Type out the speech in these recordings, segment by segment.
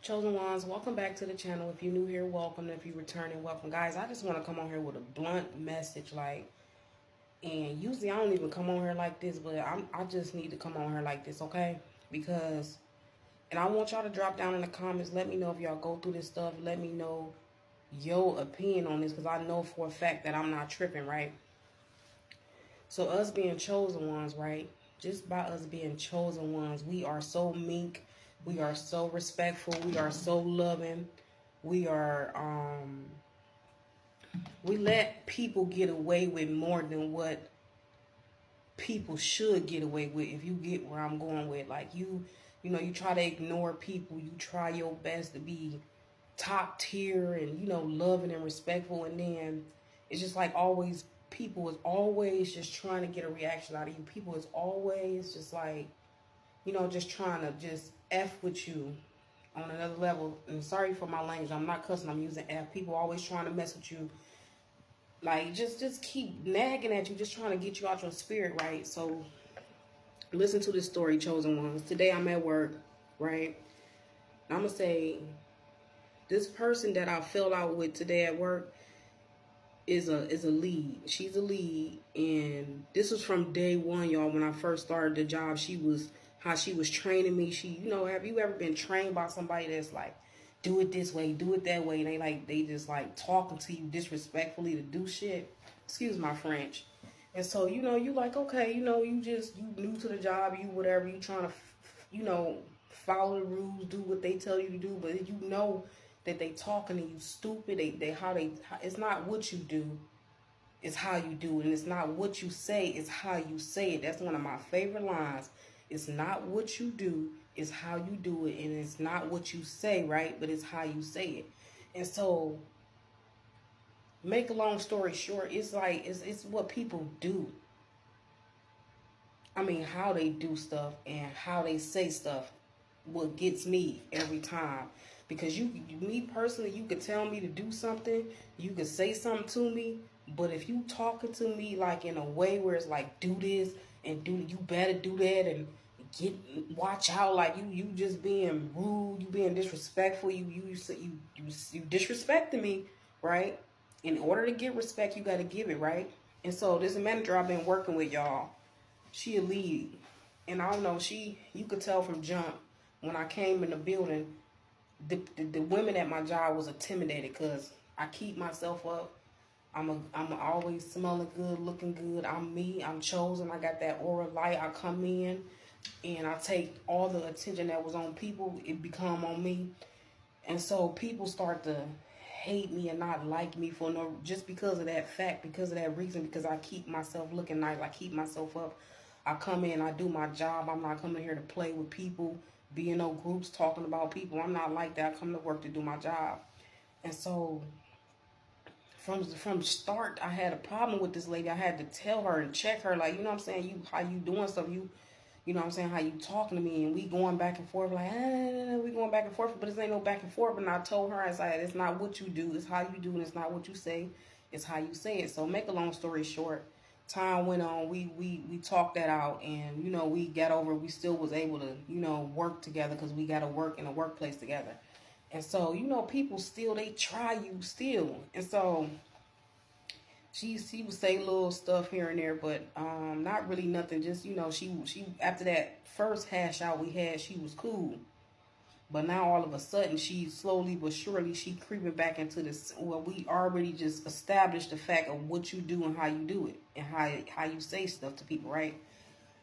Chosen ones, welcome back to the channel. If you're new here, welcome. If you're returning, welcome. Guys, I just want to come on here with a blunt message, and usually I don't even come on here like this, but I just need to come on here like this, okay? Because, and I want y'all to drop down in the comments, let me know if y'all go through this stuff, let me know your opinion on this, because I know for a fact that I'm not tripping, right? So us being chosen ones, right? Just by us being chosen ones, we are so meek. We are so respectful. We are so loving. We are, we let people get away with more than what people should get away with. If you get where I'm going with, like you know, you try to ignore people. You try your best to be top tier and, you know, loving and respectful. And then it's just like always, people is always just trying to get a reaction out of you. People is always just like, you know, just trying to just F with you on another level. And sorry for my language, I'm not cussing, I'm using F. People always trying to mess with you. Like, just keep nagging at you, just trying to get you out your spirit, right? So, listen to this story, chosen ones. Today I'm at work, right? I'm going to say, this person that I fell out with today at work is a lead. She's a lead, and this was from day one, y'all. When I first started the job, she was training me. She, you know, have you ever been trained by somebody that's like, do it this way, do it that way, and they just like talking to you disrespectfully to do shit. Excuse my French. And so, you know, you like, okay, you know, you new to the job, you whatever, you trying to, you know, follow the rules, do what they tell you to do, but you know that they talking to you stupid. It's not what you do, it's how you do it. And it's not what you say, it's how you say it. That's one of my favorite lines. It's not what you do, it's how you do it. And it's not what you say, right? But it's how you say it. And so, make a long story short, it's like, it's what people do. I mean, how they do stuff and how they say stuff, what gets me every time. Because me personally, you could tell me to do something, you could say something to me, but if you talking to me like in a way where it's like, do this and you better do that and watch out, like you just being rude, you being disrespectful, you disrespecting me, right? In order to get respect, you got to give it, right? And so this manager I've been working with, y'all, she a lead, and I don't know, you could tell from jump when I came in the building. The women at my job was intimidated because I keep myself up. I'm always smelling good, looking good. I'm me. I'm chosen. I got that aura light. I come in and I take all the attention that was on people. It become on me, and so people start to hate me and not like me for just because of that fact, because of that reason. Because I keep myself looking nice. I keep myself up. I come in. I do my job. I'm not coming here to play with people, be in no groups talking about people. I'm not like that. I come to work to do my job. And so from start, I had a problem with this lady. I had to tell her and check her, like, you know what I'm saying, how you doing stuff, you know what I'm saying, how you talking to me, and we going back and forth, like, we going back and forth, but it ain't no back and forth. And I told her, I said, it's not what you do, it's how you do, and it's not what you say, it's how you say it. So make a long story short, time went on, we talked that out, and, you know, we got over, we still was able to, you know, work together, because we got to work in a workplace together. And so, you know, people still, they try you still. And so, she would say little stuff here and there, but not really nothing. Just, you know, she after that first hash out we had, she was cool. But now all of a sudden, she slowly but surely, she creeping back into this. Well, we already just established the fact of what you do and how you do it, and how you say stuff to people, right?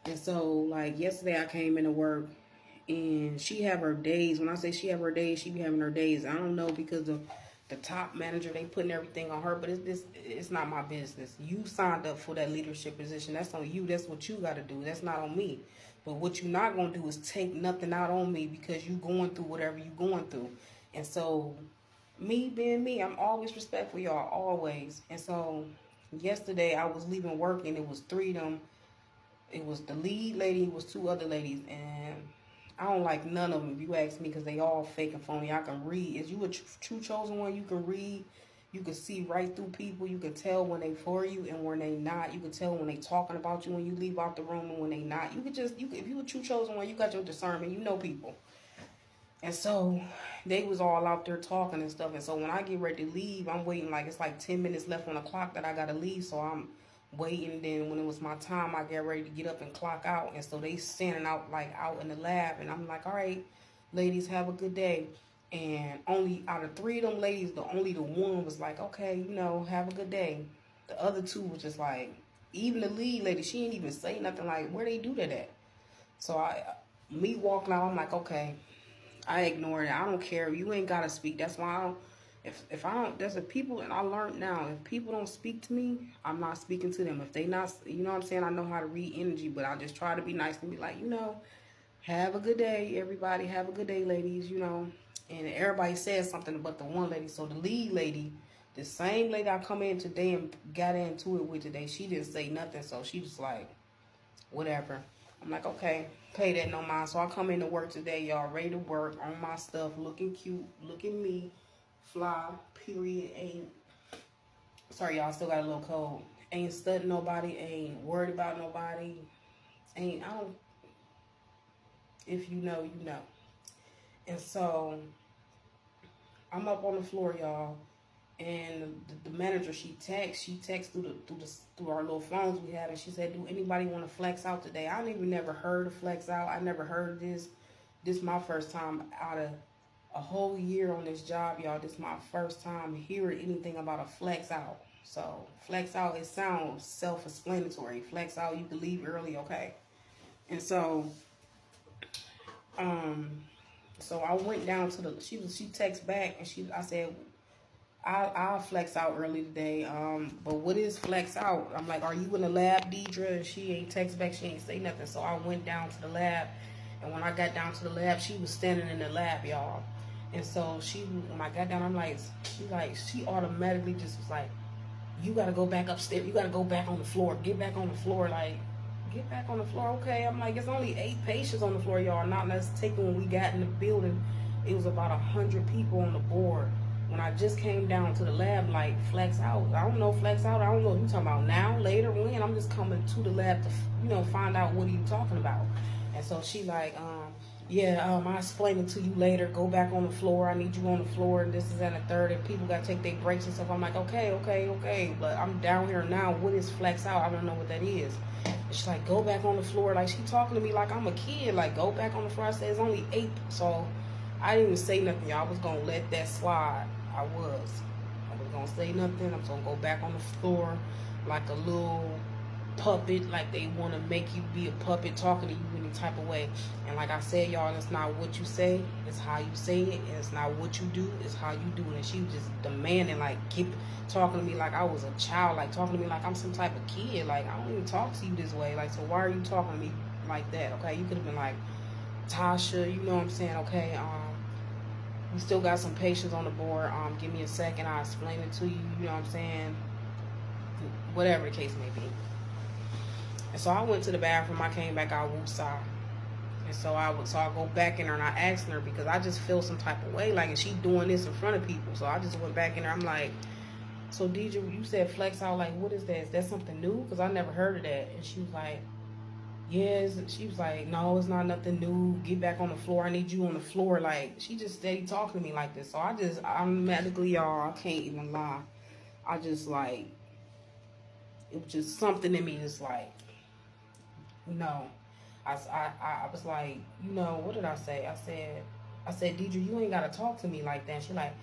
And so, like, yesterday I came into work, and she have her days. When I say she have her days, she be having her days. I don't know, because of the top manager, they putting everything on her, but it's not my business. You signed up for that leadership position. That's on you. That's what you got to do. That's not on me. But what you're not going to do is take nothing out on me, because you going through whatever you going through. And so, me being me, I'm always respectful, y'all, always. And so, yesterday I was leaving work, and it was three of them. It was the lead lady, it was two other ladies, and I don't like none of them, if you ask me, because they all fake and phony. I can read. Is you a true chosen one? You can read. You can see right through people. You can tell when they for you and when they not. You can tell when they talking about you when you leave out the room and when they not. If you a true chosen one, you got your discernment. You know people. And so they was all out there talking and stuff. And so when I get ready to leave, I'm waiting, like it's like 10 minutes left on the clock that I gotta leave. So I'm waiting. And then when it was my time, I get ready to get up and clock out. And so they standing out like out in the lab. And I'm like, all right, ladies, have a good day. And only out of 3 of them ladies, only the one was like, okay, you know, have a good day. The other 2 was just like, even the lead lady, she didn't even say nothing, like, where they do that at? So me walking out, I'm like, okay. I ignore it. I don't care. You ain't gotta speak. That's why I don't. If I don't, there's a people, and I learned now. If people don't speak to me, I'm not speaking to them. If they not, you know what I'm saying. I know how to read energy, but I just try to be nice and be like, you know, have a good day, everybody. Have a good day, ladies. You know, and everybody says something, but the one lady. So the lead lady, the same lady I come in today and got into it with today, she didn't say nothing. So she was like, whatever. I'm like, okay, pay that no mind. So I come into work today, y'all, ready to work on my stuff, looking cute, looking me, fly, period. Ain't, sorry, y'all, still got a little cold. Ain't studying nobody, ain't worried about nobody. I don't, if you know, you know. And so I'm up on the floor, y'all. And the manager, she texts through our little phones we have, and she said, "Do anybody want to flex out today?" I even never heard of flex out. I never heard of this. This is my first time out of a whole year on this job, y'all. This is my first time hearing anything about a flex out. So flex out, it sounds self-explanatory. Flex out, you can leave early, okay? And so, so I went down to the. She texted back, and I said, I'll flex out early today. But what is flex out? I'm like, are you in the lab, Deidre? And she ain't text back. She ain't say nothing. So I went down to the lab. And when I got down to the lab, she was standing in the lab, y'all. And so when I got down, I'm like, she automatically just was like, you got to go back upstairs. You got to go back on the floor. Get back on the floor. Like, get back on the floor. Okay. I'm like, it's only 8 patients on the floor, y'all. Not let's take when we got in the building. It was about 100 people on the board. When I just came down to the lab, like, flex out. I don't know, flex out. I don't know what you talking about now, later, when. I'm just coming to the lab to, you know, find out what are you talking about. And so she like, yeah, I'll explain it to you later. Go back on the floor. I need you on the floor. And this is and the third. And people got to take their breaks and stuff. I'm like, okay. But I'm down here now. What is flex out? I don't know what that is. And she's like, go back on the floor. Like, she talking to me like I'm a kid. Like, go back on the floor. I said, it's only 8. So I didn't even say nothing, y'all. I was going to let that slide. I was going to say nothing. I'm going to go back on the floor like a little puppet, like they want to make you be a puppet, talking to you any type of way. And like I said, y'all, it's not what you say, it's how you say it. And it's not what you do, it's how you do it. And she was just demanding, like, keep talking to me like I was a child, like talking to me like I'm some type of kid. Like, I don't even talk to you this way. Like, so why are you talking to me like that? Okay, you could have been like, Tasha, you know what I'm saying? Okay, we still got some patients on the board. Give me a second, I'll explain it to you. You know what I'm saying? Whatever the case may be. And so I went to the bathroom. I came back out woosah. And so I go back in there and I asked her because I just feel some type of way. Like, is she doing this in front of people? So I just went back in there. I'm like, so Deidre, you said flex out. Like, what is that? Is that something new? Because I never heard of that. And she was like, yes. She was like, no, it's not nothing new. Get back on the floor. I need you on the floor. Like, she just steady talking to me like this. So I just automatically, y'all, I can't even lie. I just like, it was just something in me that's like, no. I was like, you know, what did I say? I said, Deidre, you ain't got to talk to me like that. She like,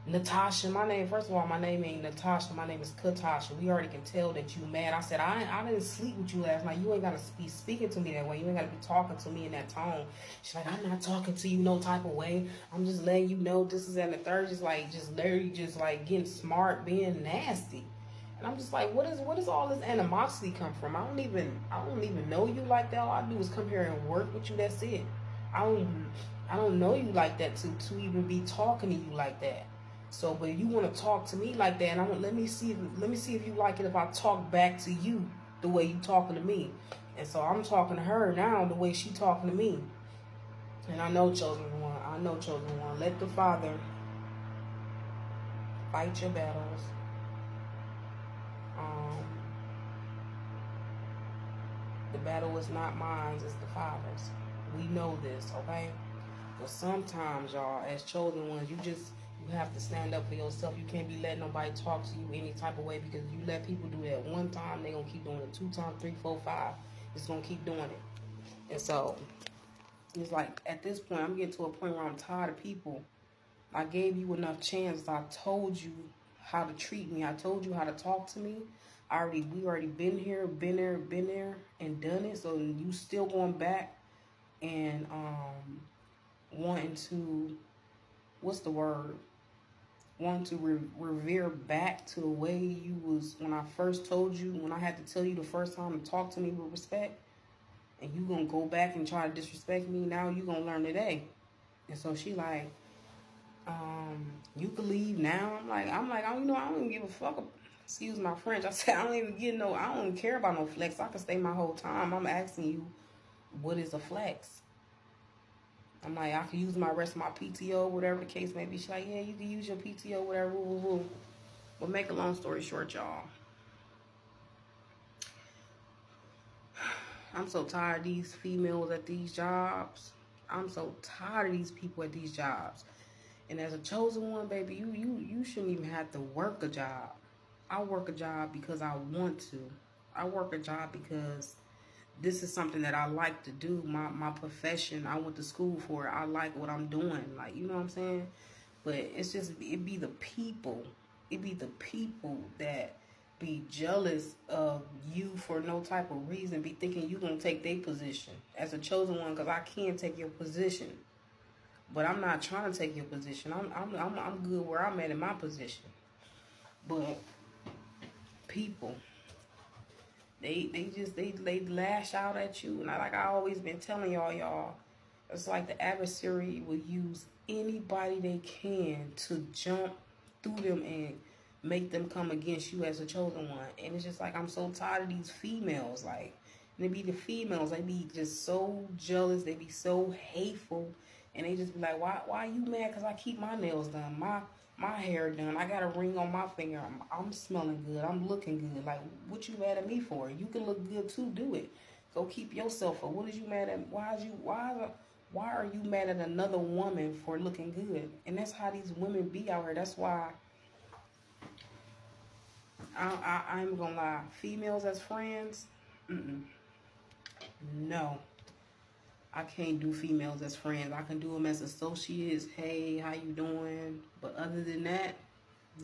Natasha, my name, first of all, my name ain't Natasha. My name is Katasha. We already can tell that you mad. I said, I didn't sleep with you last night. You ain't got to be speaking to me that way. You ain't got to be talking to me in that tone. She's like, I'm not talking to you no type of way. I'm just letting you know this is and the third. Just like, just literally just like getting smart, being nasty. And I'm just like, what is all this animosity come from? I don't even know you like that. All I do is come here and work with you. That's it. I don't know you like that to even be talking to you like that. So, but you want to talk to me like that, and let me see if you like it if I talk back to you the way you talking to me. And so I'm talking to her now the way she talking to me. And I know, chosen one. Let the Father fight your battles. The battle is not mine, it's the Father's. We know this, okay? But sometimes, y'all, as chosen ones, you have to stand up for yourself. You can't be letting nobody talk to you any type of way, because you let people do that one time, they gonna keep doing it 2 times, 3, 4, 5. It's gonna keep doing it. And so it's like at this point, I'm getting to a point where I'm tired of people. I gave you enough chances. I told you how to treat me. I told you how to talk to me. We already been here, been there, and done it. So you still going back and wanting to, what's the word? Wanting to revere back to the way you was when I first told you, when I had to tell you the first time to talk to me with respect, and you gonna go back and try to disrespect me. Now you gonna learn today. And so she like, you can leave now. I'm like, I don't even give a fuck. Excuse my French. I said, I don't even care about no flex. I can stay my whole time. I'm asking you, what is a flex? I'm like, I can use my rest of my PTO, whatever the case may be. She's like, yeah, you can use your PTO, whatever, woo, woo, woo. But make a long story short, y'all, I'm so tired of these females at these jobs. I'm so tired of these people at these jobs. And as a chosen one, baby, you shouldn't even have to work a job. I work a job because I want to. I work a job because this is something that I like to do. My profession, I went to school for it. I like what I'm doing. Like, you know what I'm saying? But it's just, it be the people. It be the people that be jealous of you for no type of reason. Be thinking you gonna take their position as a chosen one, because I can't take your position. But I'm not trying to take your position. I'm good where I'm at in my position. But people, they lash out at you, and like I always been telling y'all, it's like the adversary will use anybody they can to jump through them and make them come against you as a chosen one. And it's just like, I'm so tired of these females. Like, and it be the females, they be just so jealous, they be so hateful. And they just be like, why you mad because I keep my nails done, my hair done, I got a ring on my finger, I'm smelling good, I'm looking good. Like, what you mad at me for? You can look good too, do it. Go keep yourself up. What is you mad at? Why are you mad at another woman for looking good? And that's how these women be out here. That's why I'm gonna lie. Females as friends, no. I can't do females as friends. I can do them as associates. Hey, how you doing? But other than that,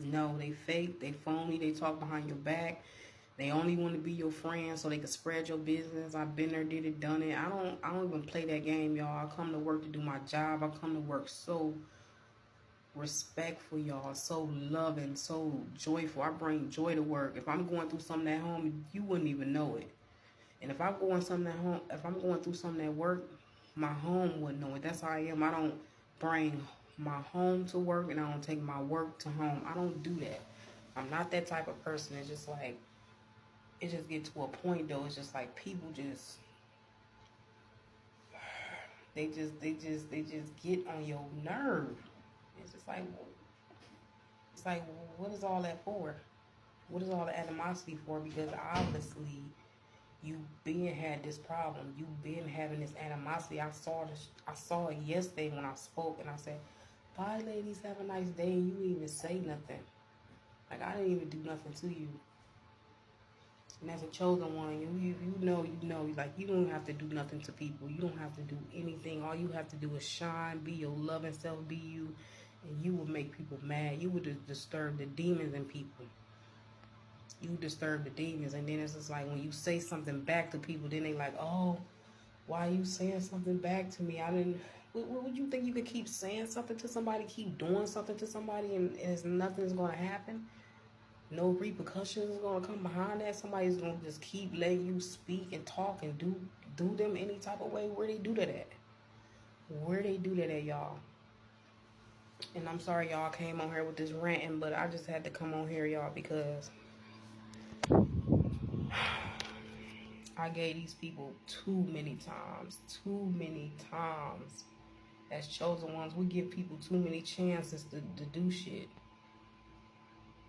no. They fake. They phony. They talk behind your back. They only want to be your friend so they can spread your business. I've been there, did it, done it. I don't even play that game, y'all. I come to work to do my job. I come to work so respectful, y'all. So loving, so joyful. I bring joy to work. If I'm going through something at home, you wouldn't even know it. And if I'm going through something at work, my home wouldn't know it. That's how I am. I don't bring my home to work, and I don't take my work to home. I don't do that. I'm not that type of person. It's just like, it just get to a point though. It's just like people just, they just get on your nerve. It's just like, what is all that for? What is all the animosity for? Because obviously, you been had this problem. You been having this animosity. I saw it yesterday when I spoke, and I said, "Bye, ladies. Have a nice day." And you didn't even say nothing. Like, I didn't even do nothing to you. And as a chosen one, you know, like, you don't have to do nothing to people. You don't have to do anything. All you have to do is shine, be your loving self, be you, and you will make people mad. You would disturb the demons in people. You disturb the demons, and then it's just like, when you say something back to people, then they like, oh, why are you saying something back to me? I didn't. What would you think? You could keep saying something to somebody, keep doing something to somebody, and nothing's going to happen? No repercussions is going to come behind that? Somebody's going to just keep letting you speak and talk and do them any type of way? Where they do that at? Where they do that at, y'all? And I'm sorry y'all came on here with this ranting, but I just had to come on here, y'all, because I gave these people too many times. As chosen ones, we give people too many chances to do shit.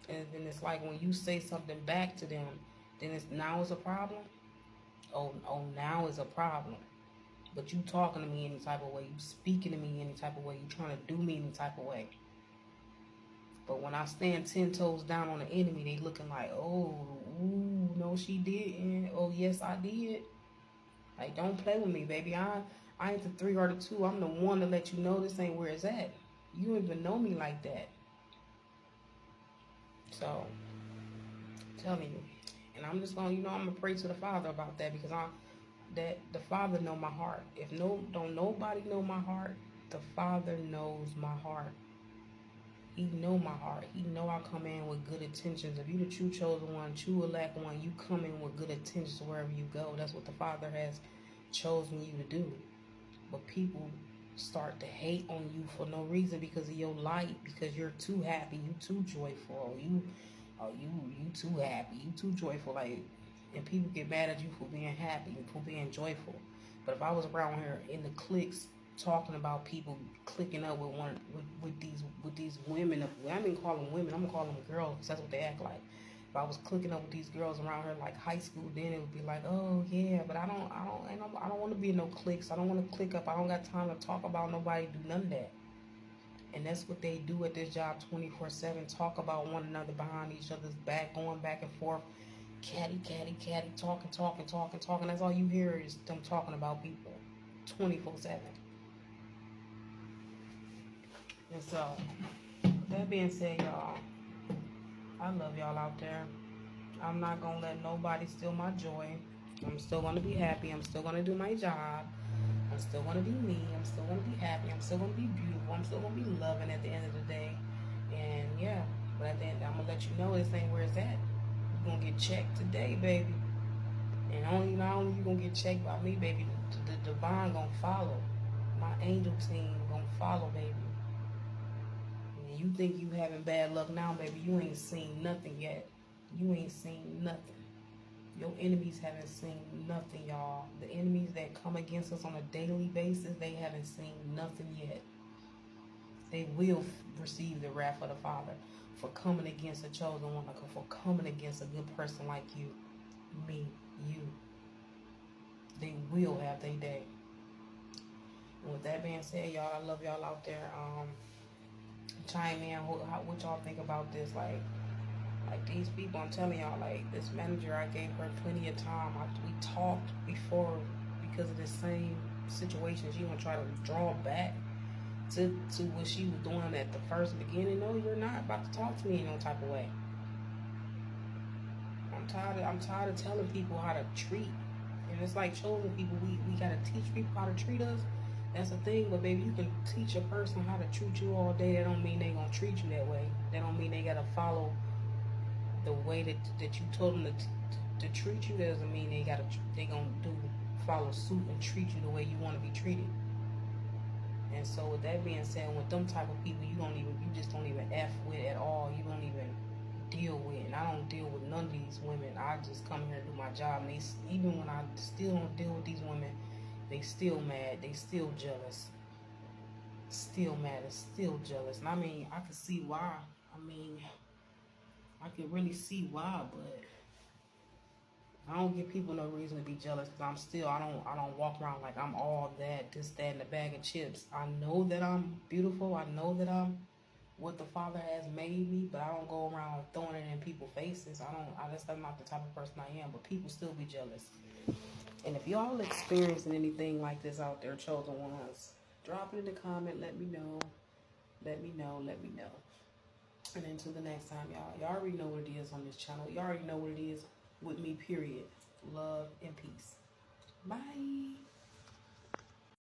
And then it's like, when you say something back to them, then now it's a problem. Oh, now is a problem. But you talking to me any type of way, you speaking to me any type of way, you trying to do me any type of way. But when I stand 10 toes down on the enemy, they looking like, oh, ooh, no, she didn't. Oh, yes, I did. Like, don't play with me, baby. I ain't the 3 or the 2. I'm the one to let you know this ain't where it's at. You don't even know me like that. So, I'm telling you. And I'm just gonna, I'm gonna pray to the Father about that, because that the Father know my heart. If don't nobody know my heart, the Father knows my heart. He know my heart. He know I come in with good intentions. If you the true chosen one, true elect one, you come in with good intentions wherever you go. That's what the Father has chosen you to do. But people start to hate on you for no reason, because of your light, because you're too happy, you too joyful, you too happy, you too joyful, like, and people get mad at you for being happy, for being joyful. But if I was around here in the cliques talking about people clicking up with these women, I don't even call them women, I'm gonna call them girls, because that's what they act like. If I was clicking up with these girls around here like high school, then it would be like, oh yeah, but I don't want to be in no cliques. I don't want to click up. I don't got time to talk about nobody, do none of that. And that's what they do at this job 24/7. Talk about one another behind each other's back, going back and forth, catty, talking. That's all you hear is them talking about people 24/7. And so, with that being said, y'all, I love y'all out there. I'm not going to let nobody steal my joy. I'm still going to be happy. I'm still going to do my job. I'm still going to be me. I'm still going to be happy. I'm still going to be beautiful. I'm still going to be loving at the end of the day. And yeah, but at the end, I'm going to let you know this ain't where it's at. You're going to get checked today, baby. And not only you going to get checked by me, baby, the divine going to follow. My angel team going to follow, baby. And you think you having bad luck now, baby. You ain't seen nothing yet. You ain't seen nothing. Your enemies haven't seen nothing, y'all. The enemies that come against us on a daily basis, they haven't seen nothing yet. They will receive the wrath of the Father for coming against a chosen one, for coming against a good person like you, me, you. They will have their day. And with that being said, y'all, I love y'all out there. Chime in what y'all think about this. Like these people, I'm telling y'all, like this manager, I gave her plenty of time. We talked before, because of the same situation. She gonna try to draw back to what she was doing at the first beginning. No, you're not about to talk to me in no type of way. I'm tired of telling people how to treat. And it's like chosen people, we gotta teach people how to treat us. That's the thing. But baby, you can teach a person how to treat you all day. That don't mean they gonna treat you that way. That don't mean they gotta follow the way that you told them to treat you. Doesn't mean they gonna follow suit and treat you the way you want to be treated. And so with that being said, with them type of people, you just don't even F with at all. You don't even deal with. And I don't deal with none of these women. I just come here and do my job. And even when I still don't deal with these women, they still mad. They still jealous. Still mad and still jealous. And I mean, I can see why. I can really see why, but I don't give people no reason to be jealous, because I don't walk around like I'm all that, this, that, and a bag of chips. I know that I'm beautiful. I know that I'm what the Father has made me, but I don't go around throwing it in people's faces. That's not the type of person I am, but people still be jealous. And if y'all experiencing anything like this out there, chosen ones, drop it in the comment. Let me know. And until the next time, y'all already know what it is on this channel. You already know what it is with me, period. Love and peace. Bye.